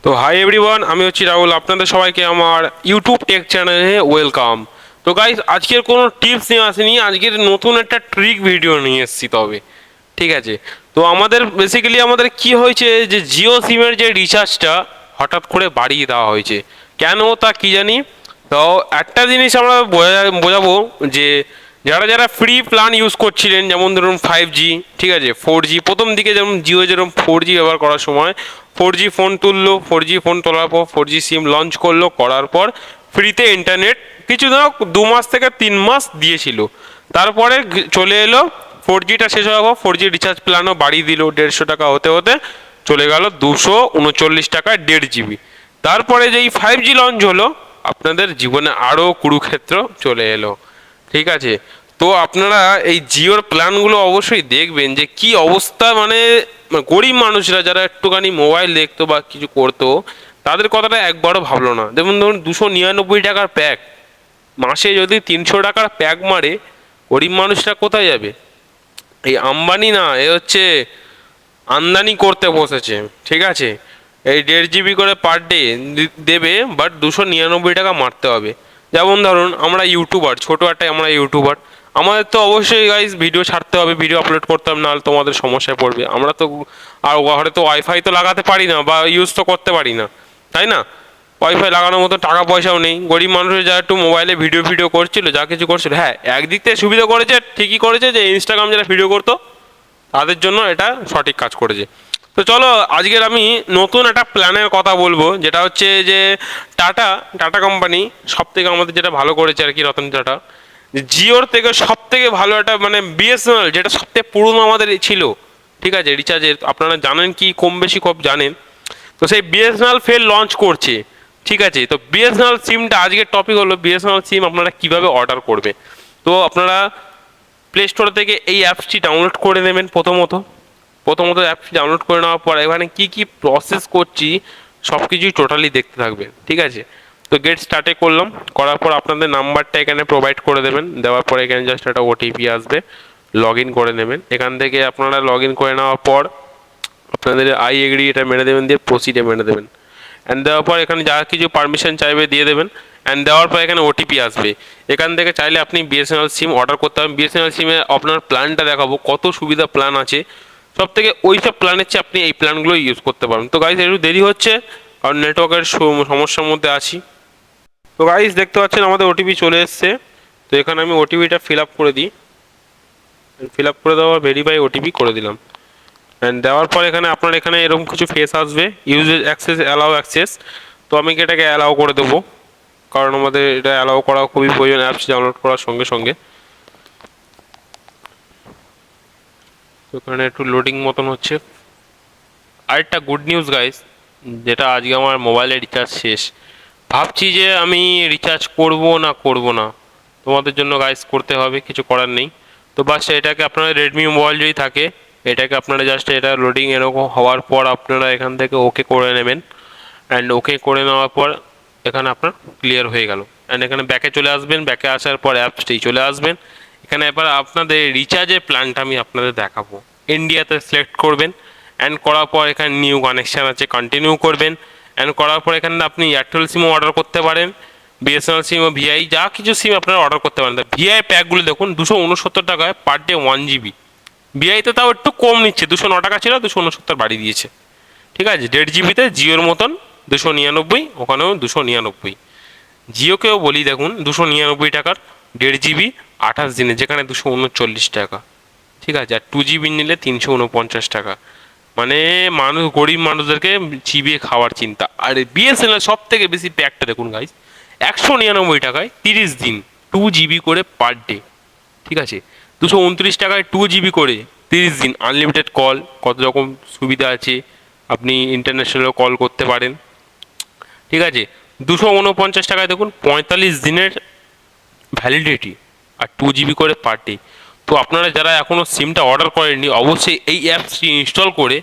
তো hi everyone, আমি হচ্ছি রাহুল। আপনাদের সবাইকে আমার ইউটিউব টেক চ্যানেলে ওয়েলকাম। তো গাইজ, আজকের কোনো টিপস নিয়ে আসিনি, আজকের নতুন একটা ট্রিক ভিডিও নিয়ে এসেছি। তবে ঠিক আছে, তো আমাদের বেসিক্যালি আমাদের কি হয়েছে যে জিও সিমের যে রিচার্জটা হঠাৎ করে বাড়িয়ে দেওয়া হয়েছে। কেন তা কি জানি। তো একটা জিনিস আমরা বোঝাবো যে যারা যারা ফ্রি প্ল্যান ইউজ করছিলেন, যেমন ধরুন 5G, ঠিক আছে, 4G, প্রথম দিকে যেমন জিও যেরকম 4G ব্যবহার করার সময় 4G ফোন তুললো, 4G ফোন তোলার পর 4G সিম লঞ্চ করলো, করার পর ফ্রিতে ইন্টারনেট কিছু ধরো 2 মাস থেকে 3 মাস দিয়েছিল। তারপরে চলে এলো 4Gটা শেষ হওয়ার পর 4G রিচার্জ প্ল্যানও বাড়িয়ে দিল, 150 টাকা হতে হতে চলে গেল 239 টাকা 1.5 GB। তারপরে যেই 5G লঞ্চ হলো, আপনাদের জীবনে আরও কুরুক্ষেত্র চলে এলো। ঠিক আছে, তো আপনারা এই জিওর প্ল্যানগুলো অবশ্যই দেখবেন যে কি অবস্থা। মানে গরিব মানুষরা যারা একটুখানি মোবাইল দেখতো বা কিছু করতো, তাদের কথাটা একবারও ভাবলো না। যেমন ধরুন 299 টাকার প্যাক, মাসে যদি 300 টাকার প্যাক মারে, গরিব মানুষরা কোথায় যাবে? এই আম্বানি না, এ হচ্ছে আমদানি করতে বসেছে। ঠিক আছে, এই 1.5 GB করে পার ডে দেবে, বাট 299 টাকা মারতে হবে। যেমন ধরুন আমরা ইউটিউবার, ছোটো একটা আমরা ইউটিউবার, আমাদের তো অবশ্যই গাইজ ভিডিও ছাড়তে হবে, ভিডিও আপলোড করতে হবে, নাহলে তোমাদের সমস্যায় পড়বে। আমরা তো আর ঘরে তো ওয়াইফাই তো লাগাতে পারি না বা ইউজ তো করতে পারি না, তাই না? ওয়াইফাই লাগানোর মতো টাকা পয়সাও নেই। গরিব মানুষের যা একটু মোবাইলে ভিডিও করছিল, যা কিছু করছিল, হ্যাঁ একদিক থেকে সুবিধা করেছে, ঠিকই করেছে যে ইনস্টাগ্রাম যারা ভিডিও করতো তাদের জন্য এটা সঠিক কাজ করেছে। তো চলো আজকের আমি নতুন একটা প্ল্যানের কথা বলবো, যেটা হচ্ছে যে টাটা টাটা কোম্পানি সব থেকে আমাদের যেটা ভালো করেছে আর কি, রতন টাটা, জিওর থেকে সব থেকে ভালো একটা মানে বিএসএনএল, যেটা সব থেকে পুরনো আমাদের ছিল, ঠিক আছে, রিচার্জের আপনারা জানেন কি কম বেশি খুব জানেন। তো সেই বিএসএনএল ফের লঞ্চ করছে। ঠিক আছে, তো বিএসএনএল সিমটা আজকের টপিক হলো বিএসএনএল সিম আপনারা কিভাবে অর্ডার করবে। তো আপনারা প্লে স্টোর থেকে এই অ্যাপসটি ডাউনলোড করে নেবেন। প্রথমত অ্যাপসটি ডাউনলোড করে নেওয়ার পর এখানে কি কি প্রসেস করছি সব কিছুই টোটালি দেখতে থাকবেন। ঠিক আছে, তো গেট স্টার্টে করলাম, করার পর আপনাদের নাম্বারটা এখানে প্রোভাইড করে দেবেন। দেওয়ার পর এখানে জাস্ট একটা ওটিপি আসবে, লগ ইন করে নেবেন। এখান থেকে আপনারা লগ ইন করে নেওয়ার পর আপনাদের আই এগ্রি এটা মেরে দেবেন, দিয়ে প্রসিডে মেরে দেবেন। অ্যান্ড দেওয়ার পর এখানে যা কিছু পারমিশন চাইবে দিয়ে দেবেন। অ্যান্ড দেওয়ার পর এখানে ওটিপি আসবে। এখান থেকে চাইলে আপনি বিএসএনএল সিম অর্ডার করতে পারেন। বিএসএনএল সিমে আপনার প্ল্যানটা দেখাবো, কত সুবিধা প্ল্যান আছে। সব থেকে ওই সব প্ল্যানের চেয়ে আপনি এই প্ল্যানগুলো ইউজ করতে পারেন। তো গাইজ একটু দেরি হচ্ছে কারণ নেটওয়ার্কের সমস্যার মধ্যে আছি। তো গাইজ দেখতে পাচ্ছেন আমাদের ওটিপি চলে এসছে। তো এখানে আমি ওটিপিটা ফিল আপ করে দিই। ফিল আপ করে দেওয়ার ভেরিফাই ওটিপি করে দিলাম। অ্যান্ড দেওয়ার পর এখানে আপনার এখানে এরকম কিছু ফেস আসবে, ইউজেস অ্যাক্সেস, অ্যালাউ অ্যাক্সেস। তো আমি এটাকে অ্যালাউ করে দেবো, কারণ আমাদের এটা অ্যালাউ করা খুবই প্রয়োজন অ্যাপস ডাউনলোড করার সঙ্গে সঙ্গে। তো এখানে একটু লোডিং মতন হচ্ছে। আরেকটা গুড নিউজ গাইস, যেটা আজকে আমার মোবাইলে রিচার্জ শেষ। ভাবছি যে আমি রিচার্জ করব না করব না, তোমাদের জন্য গাইস করতে হবে, কিছু করার নেই। তো বাস এটাকে আপনারা রেডমি মোবাইল যদি থাকে, এটাকে আপনারা জাস্ট এটা লোডিং এরকম হওয়ার পর আপনারা এখান থেকে ওকে করে নেবেন। অ্যান্ড ওকে করে নেওয়ার পর এখানে আপনার ক্লিয়ার হয়ে গেল। অ্যান্ড এখানে ব্যাকে চলে আসবেন, ব্যাকে আসার পর অ্যাপসটি চলে আসবেন। এখানে এবার আপনাদের রিচার্জের প্ল্যানটা আমি আপনাদের দেখাবো। ইন্ডিয়াতে সিলেক্ট করবেন। অ্যান্ড করার পর এখানে নিউ কানেকশান আছে, কন্টিনিউ করবেন। অ্যান্ড করার পর এখানে আপনি এয়ারটেল সিমও অর্ডার করতে পারেন, বিএসএনএল সিম ও ভিআই, যা কিছু সিম আপনারা অর্ডার করতে পারেন। ভিআই প্যাকগুলো দেখুন 269 টাকায় পার ডে 1 GB। ভিআইতে তাও একটু কম নিচ্ছে, 209 টাকা ছিল, 269 বাড়িয়ে দিয়েছে। ঠিক আছে, 1.5 GB জিওর মতন 299, ওখানেও 299। জিওকেও বলি দেখুন 299 টাকার 1.5 GB 28 দিনে, যেখানে 239 টাকা। ঠিক আছে, আর 2 GB নিলে 349 টাকা। মানে মানুষ, গরিব মানুষদেরকে চিবিয়ে খাওয়ার চিন্তা। আর বিএসএনএল সব থেকে বেশি প্যাকটা দেখুন গাইজ, 199 টাকায় 30 দিন, 2 GB করে পার ডে। ঠিক আছে, 229 টাকায় 2 GB করে 30 দিন, আনলিমিটেড কল, কত রকম সুবিধা আছে, আপনি ইন্টারন্যাশনাল কল করতে পারেন। ঠিক আছে, 249 টাকায় দেখুন 45 দিনের ভ্যালিডিটি, আর 2 GB করে পার ডে। তো আপনারা যারা এখনও সিমটা অর্ডার করেননি, অবশ্যই এই অ্যাপসটি ইনস্টল করে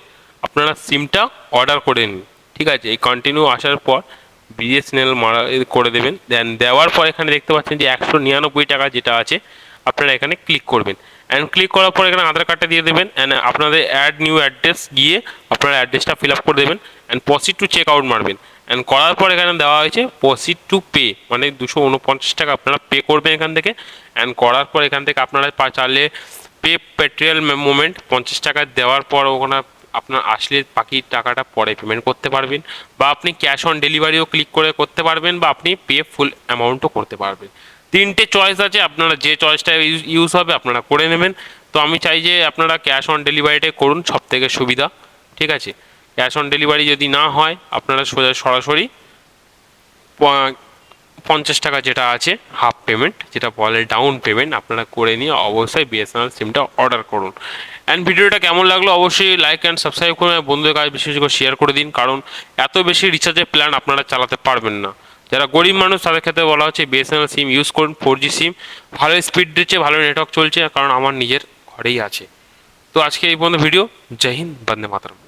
আপনারা সিমটা অর্ডার করে নিন। ঠিক আছে, এই কন্টিনিউ আসার পর বিএসএনএল মারা করে দেবেন। দেন দেওয়ার পর এখানে দেখতে পাচ্ছেন যে 199 টাকা যেটা আছে, আপনারা এখানে ক্লিক করবেন। অ্যান্ড ক্লিক করার পর এখানে আধার কার্ডটা দিয়ে দেবেন অ্যান্ড আপনাদের অ্যাড নিউ অ্যাড্রেস গিয়ে আপনার অ্যাড্রেসটা ফিল আপ করে দেবেন and proceed to check out মারবেন অ্যান্ড করার পর এখানে দেওয়া হয়েছে প্রসিড টু পে, মানে 249 টাকা আপনারা পে করবেন এখান থেকে। অ্যান্ড করার পর এখান থেকে আপনারা চাইলে পে পেট্রিয়াল মোমেন্ট 50 টাকা দেওয়ার পর ওখানে আপনার আসলে বাকি টাকাটা পরে পেমেন্ট করতে পারবেন, বা আপনি ক্যাশ অন ডেলিভারিও ক্লিক করে করতে পারবেন, বা আপনি পে ফুল অ্যামাউন্টও করতে পারবেন। তিনটে চয়েস আছে, আপনারা যে চয়েসটা ইউজ হবে আপনারা করে নেবেন। তো আমি চাই যে আপনারা ক্যাশ অন ডেলিভারিটাই করুন, সব থেকে সুবিধা। ঠিক আছে, ক্যাশ অন ডেলিভারি যদি না হয় আপনারা সরাসরি 50 টাকা যেটা আছে হাফ পেমেন্ট, যেটা বলে ডাউন পেমেন্ট, আপনারা করে নিয়ে অবশ্যই বিএসএনএল সিমটা অর্ডার করুন। অ্যান্ড ভিডিওটা কেমন লাগলো অবশ্যই লাইক অ্যান্ড সাবস্ক্রাইব করুন, বন্ধুদের কাছে বেশি বেশি করে শেয়ার করে দিন, কারণ এত বেশি রিচার্জের প্ল্যান আপনারা চালাতে পারবেন না। যারা গরিব মানুষ তাদের ক্ষেত্রে বলা হচ্ছে বিএসএনএল সিম ইউজ করুন, 4G সিম, ভালো স্পিড দিচ্ছে, ভালো নেটওয়ার্ক চলছে, কারণ আমার নিজের ঘরেই আছে। তো আজকে এই পর্যন্ত ভিডিও। জয় হিন্দ, বন্দে মাতরম।